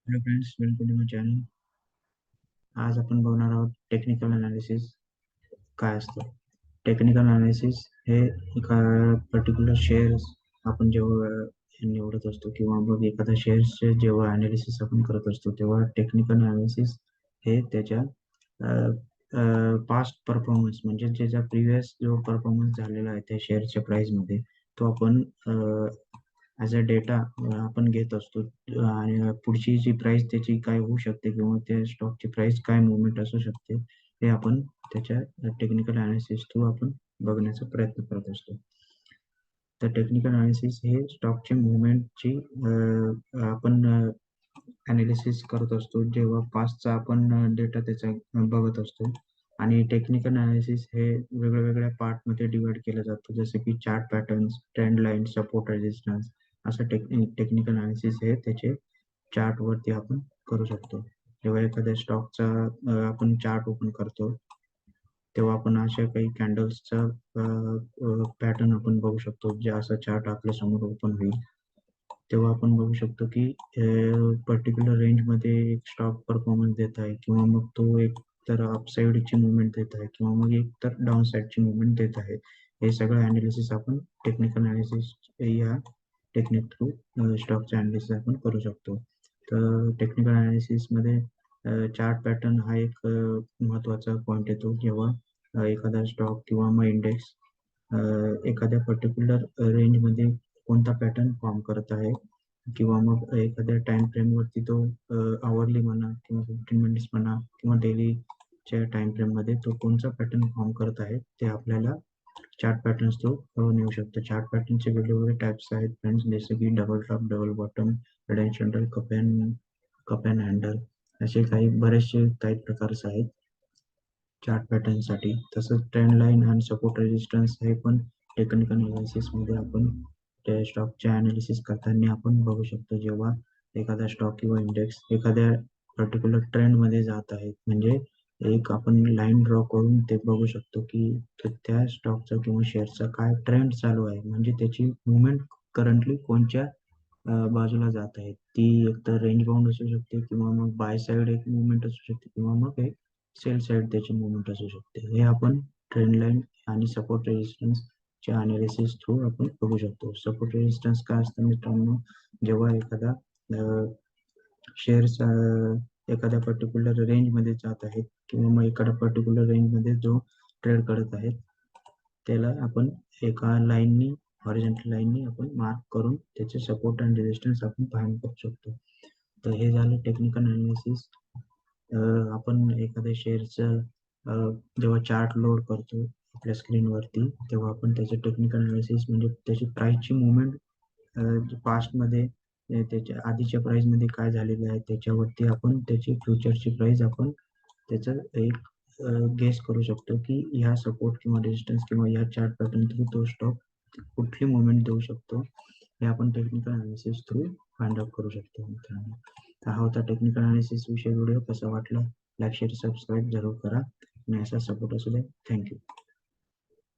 Hello friends, welcome to my channel. आज आपण बघणार आहोत टेक्निकल अनालिसिस काय असतं. टेक्निकल अनालिसिस हे एका पर्टिक्युलर शेअर्स आपण जेव्हा निवडत असतो किंवा मग एखाद्या शेअर्सचे जेव्हा अनालिसिस आपण करत असतो तेव्हा टेक्निकल अनालिसिस हे त्याच्या पास्ट परफॉर्मन्स म्हणजे ज्याचा प्रिव्हियस जो परफॉर्मन्स झालेला आहे त्या शेअरच्या प्राइसमध्ये तो आपण ॲज अ डेटा आपण घेत असतो आणि पुढची जी प्राइस त्याची काय होऊ शकते किंवा त्या स्टॉकची प्राइस काय मुवमेंट असू शकते हे आपण त्याच्या टेक्निकल अनालिसिस थ्रू आपण बघण्याचा प्रयत्न करत असतो. तर टेक्निकल अनालिसिस हे स्टॉकची मुवमेंटची आपण अनालिसिस करत असतो जेव्हा पास्टचा आपण डेटा त्याचा बघत असतो. आणि टेक्निकल अनालिसिस हे वेगळ्या पार्टमध्ये डिवाइड केलं जातं, जसं की chart patterns, trend line, support, resistance. असं टेक्निकल अनालिसिस हे त्याचे चार्टवरती आपण करू शकतो. जेव्हा एखाद्या स्टॉकचा आपण चार्ट ओपन करतो तेव्हा आपण अशा काही कॅन्डल्सचा पॅटर्न आपण बघू शकतो. जे असा चार्ट आपल्या समोर ओपन होईल तेव्हा आपण बघू शकतो की पर्टिक्युलर रेंजमध्ये एक स्टॉक परफॉर्मन्स देत आहे किंवा मग तो एक तर अपसाईडची मुवमेंट देत आहे किंवा मग एक तर डाऊन साईडची मुवमेंट देत आहे. हे सगळं अनालिसिस आपण टेक्निकल अनालिसिस या टेक्निक थ्रू स्टॉकचे अनालिसिस आपण करू शकतो. तर टेक्निकल अनालिसिसमध्ये चार्ट पॅटर्न हा एक महत्त्वाचा पॉईंट येतो जेव्हा एखादा स्टॉक किंवा मग इंडेक्स एखाद्या पर्टिक्युलर रेंजमध्ये कोणता पॅटर्न फॉर्म करत आहे किंवा मग एखाद्या टाइम फ्रेमवरती तो आवरली म्हणा किंवा 15 मिनिट्स म्हणा किंवा डेलीच्या टाइम फ्रेममध्ये तो कोणता पॅटर्न फॉर्म करत आहे ते आपल्याला चार्ट पॅटर्न्स थ्रू कळून येऊ शकतं. चार्ट पॅटर्नचे वेगवेगळे टाइप्स आहेत फ्रेंड्स, जसे की double top, double bottom, head and shoulder, cup and handle, असे काही प्रकारचे आहेत चार्ट पॅटर्नसाठी. तसंच ट्रेंड लाईन आणि सपोर्ट रेजिस्टन्स हे पण टेक्निकल अनालिसिसमध्ये आपण त्या स्टॉकचे अनालिसिस करताना आपण बघू शकतो. जेव्हा एखादा स्टॉक किंवा इंडेक्स एखाद्या पर्टिक्युलर ट्रेंडमध्ये जात आहे, म्हणजे एक आपण लाईन ड्रॉ करून ते बघू शकतो की त्या स्टॉकचा किंवा शेअरचा काय ट्रेंड चालू आहे, म्हणजे त्याची मुवमेंट करंटली कोणत्या बाजूला जात आहे. ती एकतर रेंज बाउंड असू शकते किंवा मग बाय साईड एक मुवमेंट असू शकते किंवा मग एक सेल साईड त्याची मुवमेंट असू शकते. हे आपण ट्रेंड लाईन आणि सपोर्ट रेजिस्टन्सच्या अनालिसिस थ्रू आपण बघू शकतो. सपोर्ट रेजिस्टन्स काय असतं मित्रांनो, जेव्हा एखादा शेअर्स एखाद्या पर्टिक्युलर रेंजमध्ये जात आहेत किंवा मग एखाद्या पर्टिक्युलर रेंजमध्ये जो ट्रेड करत आहेत त्याला आपण एका लाईननी हॉरिझॉन्टल लाईननी आपण मार्क करून त्याचे सपोर्ट अँड रेजिस्टन्स आपण फाइंड करू शकतो. तर हे झालं टेक्निकल अनालिसिस. आपण एखाद्या शेअरचं जेव्हा चार्ट लोड करतो आपल्या स्क्रीनवरती तेव्हा आपण त्याचं टेक्निकल अनालिसिस म्हणजे त्याची प्राईसची मुवमेंट पास्टमध्ये त्याच्या आधीच्या प्राईसमध्ये काय झालेलं आहे त्याच्यावरती आपण त्याची फ्युचरची प्राईस आपण त्याचं एक गेस करू शकतो की ह्या सपोर्ट किंवा रेजिस्टन्स किंवा ह्या चार्ट पॅटर्न थ्रू तो स्टॉक कुठली मुवमेंट देऊ शकतो हे आपण technical analysis through find out करू शकतो मित्रांनो. तर हा होता टेक्निकल अनालिसिस विषय व्हिडिओ. कसा वाटला लाईक शेअर सबस्क्राईब जरूर करा आणि असा सपोर्ट असू दे. थँक्यू.